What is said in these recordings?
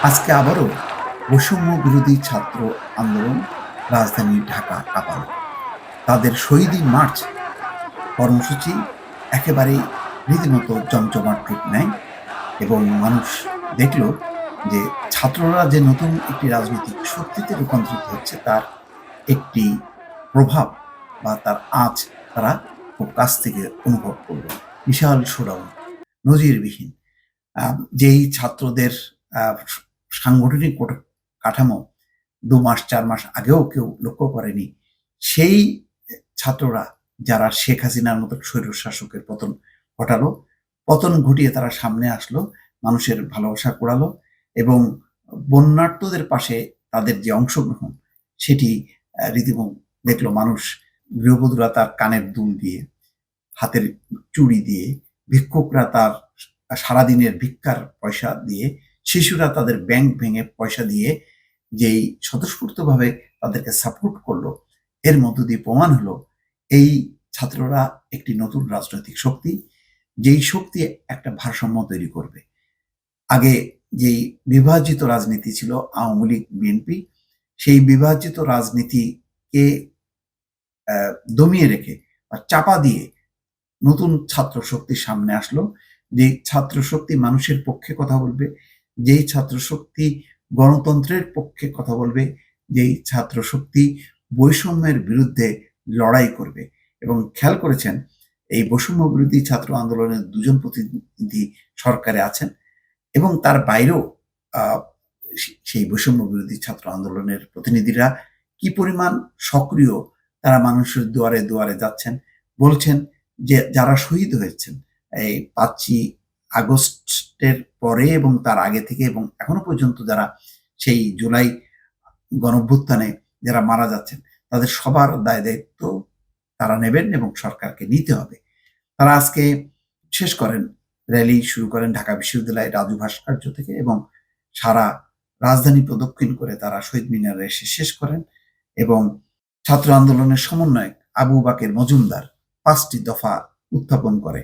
আজকে আবারও বৈষম্য বিরোধী ছাত্র আন্দোলন রাজধানী ঢাকা কাঁপাল। তাদের শহীদি মার্চ কর্মসূচি একেবারেই রীতিমতো জমজমাট রূপ নেয় এবং মানুষ দেখল যে ছাত্ররা যে নতুন একটি রাজনৈতিক শক্তিতে রূপান্তরিত হচ্ছে তার একটি প্রভাব বা তার আঁচ তারা খুব কাছ থেকে অনুভব করল। বিশাল শোডাউন, নজিরবিহীন। যেই ছাত্রদের সাংগঠনিক কাঠামো ২ মাস ৪ মাস আগেও কেউ লক্ষ্য করেনি, সেই ছাত্ররা যারা শেখ হাসিনার মতো স্বৈরশাসকের পতন ঘটালো, পতন ঘটিয়ে তারা সামনে আসলো, মানুষের ভালোবাসা কুড়ালো এবং বন্যার্তদের পাশে তাদের যে অংশগ্রহণ সেটি রীতিমতো দেখলো মানুষ। গৃহবধূরা তার কানের দুল দিয়ে, হাতের চুড়ি দিয়ে, ভিক্ষুকরা তার সারাদিনের ভিক্ষার পয়সা দিয়ে, শিশুরা তাদের ব্যাংক ভেঙে পয়সা দিয়ে যেই স্বতঃস্ফূর্তভাবে তাদেরকে সাপোর্ট করলো, এর মধ্য দিয়ে প্রমাণ হলো এই ছাত্ররা একটি নতুন রাজনৈতিক শক্তি, যেই শক্তি একটা ভারসাম্য তৈরি করবে। আগে যেই বিভাজিত রাজনীতি ছিল আওয়ামী লীগ বিএনপি, সেই বিভাজিত রাজনীতিকে দমিয়ে রেখে বা চাপা দিয়ে নতুন ছাত্র শক্তির সামনে আসলো। যে ছাত্র শক্তি মানুষের পক্ষে কথা বলবে, যেই ছাত্র শক্তি গণতন্ত্রের পক্ষে কথা বলবে, যেই ছাত্র শক্তি বৈষম্যের বিরুদ্ধে লড়াই করবে। এবং খেয়াল করেছেন এই বৈষম্য বিরোধী ছাত্র আন্দোলনের ২ জন প্রতিনিধি সরকারে আছেন এবং তার বাইরেও সেই বৈষম্য বিরোধী ছাত্র আন্দোলনের প্রতিনিধিরা কি পরিমাণ সক্রিয়, তারা মানুষের দুয়ারে দুয়ারে যাচ্ছেন, বলছেন যে যারা শহীদ হয়েছেন এই ৫ই আগস্টের পরে এবং তার আগে থেকে এবং এখনো পর্যন্ত যারা সেই জুলাই গণঅভ্যুত্থানে যারা মারা যাচ্ছেন, তাদের সবার দায় দায়িত্ব তারা নেবেন এবং সরকারকে নিতে হবে। তারা আজকে শেষ করেন, র্যালি শুরু করেন ঢাকা বিশ্ববিদ্যালয়ের রাজু ভাস্কর্য থেকে এবং সারা রাজধানী প্রদক্ষিণ করে তারা শহীদ মিনারে এসে শেষ করেন। এবং ছাত্র আন্দোলনের সমন্বয়ক আবু বাকের মজুমদার ৫টি দফা উত্থাপন করে।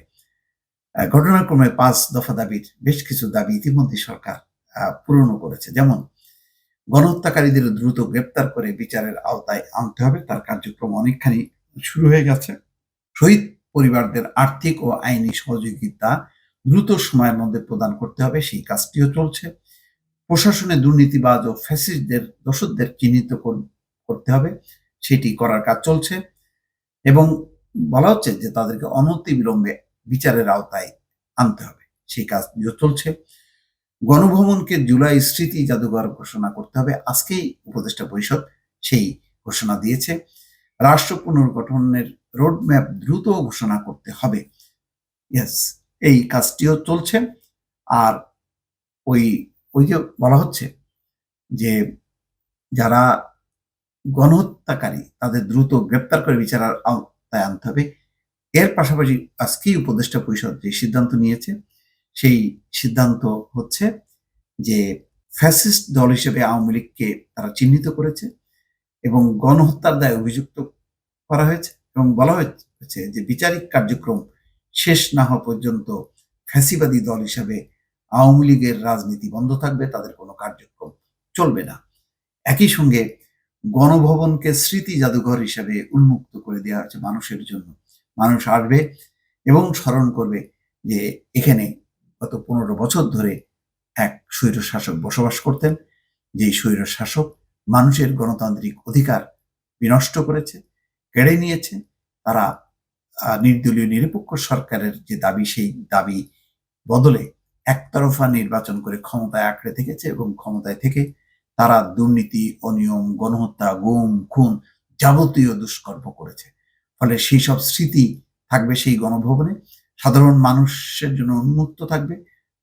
ঘটনাক্রমে ৫ দফা দাবির বেশ কিছু দাবি ইতিমধ্যে সরকার পূরণও করেছে। যেমন গণহত্যাকারীদের দ্রুত গ্রেপ্তার করে বিচারের আওতায় আনতে হবে, তার কার্যক্রম অনেকখানি শুরু হয়ে গেছে। শহীদ পরিবারদের আর্থিক ও আইনি সহযোগিতা দ্রুত সময়ের মধ্যে প্রদান করতে হবে, সেই কাজটিও চলছে। প্রশাসনে দুর্নীতিবাজ ও ফ্যাসিস্টদের দোষরদের চিহ্নিত করতে হবে, সেটি করার কাজ চলছে। এবং বলা হচ্ছে যে তাদেরকে অনতিবিলম্বে বিচারের আওতায় আনতে হবে, সেই কাজটিও চলছে। গণভবনকে জুলাই স্মৃতি জাদুঘর ঘোষণা করতে হবে, আজকেই উপদেষ্টা পরিষদ সেই ঘোষণা দিয়েছে। রাষ্ট্র পুনর্গঠনের রোডম্যাপ দ্রুত ঘোষণা করতে হবে, ইয়েস, এই কাজটিও চলছে। আর ওই ওই যে বলা হচ্ছে যে যারা গণহত্যাকারী তাদের দ্রুত গ্রেপ্তার করে বিচারের আওতায় আনতে হবে। এর পাশাপাশি আজকেই উপদেষ্টা পরিষদ যে সিদ্ধান্ত নিয়েছে, সেই সিদ্ধান্ত হচ্ছে যে ফ্যাসিস্ট দল হিসেবে আওয়ামী লীগকে তারা চিহ্নিত করেছে এবং গণহত্যার দায়ে অভিযুক্ত করা হয়েছে এবং বলা হয়েছে যে বিচারিক কার্যক্রম শেষ না হওয়া পর্যন্ত ফ্যাসিবাদী দল হিসেবে আওয়ামী লীগের রাজনীতি বন্ধ থাকবে, তাদের কোনো কার্যক্রম চলবে না। একই সঙ্গে গণভবনকে স্মৃতি জাদুঘর হিসেবে উন্মুক্ত করে দেওয়া হয়েছে মানুষের জন্য। মানুষ আসবে এবং স্মরণ করবে যে এখানে গত ১৫ বছর ধরে এক স্বৈরশাসক বসবাস করতেন, যেই স্বৈরশাসক মানুষের গণতান্ত্রিক অধিকার বিনষ্ট করেছে, কেড়ে নিয়েছে। তারা নির্দলীয় নিরপেক্ষ সরকারের যে দাবি, সেই দাবি বদলে একতরফা নির্বাচন করে ক্ষমতায় আঁকড়ে থেকেছে এবং ক্ষমতায় থেকে তারা দুর্নীতি, অনিয়ম, গণহত্যা, গুম, খুন যাবতীয় দুষ্কর্ম করেছে। ফলে সেই সব স্মৃতি থাকবে সেই গণভবনে, সাধারণ মানুষের জন্য উন্মুক্ত থাকবে।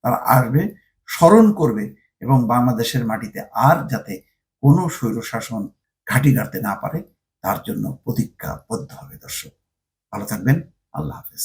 তারা আসবে, স্মরণ করবে এবং বাংলাদেশের মাটিতে আর যাতে কোনো স্বৈরশাসন ঘাঁটি গাড়তে না পারে তার জন্য প্রতিজ্ঞাবদ্ধ হবে। দর্শক ভালো থাকবেন, আল্লাহ হাফেজ।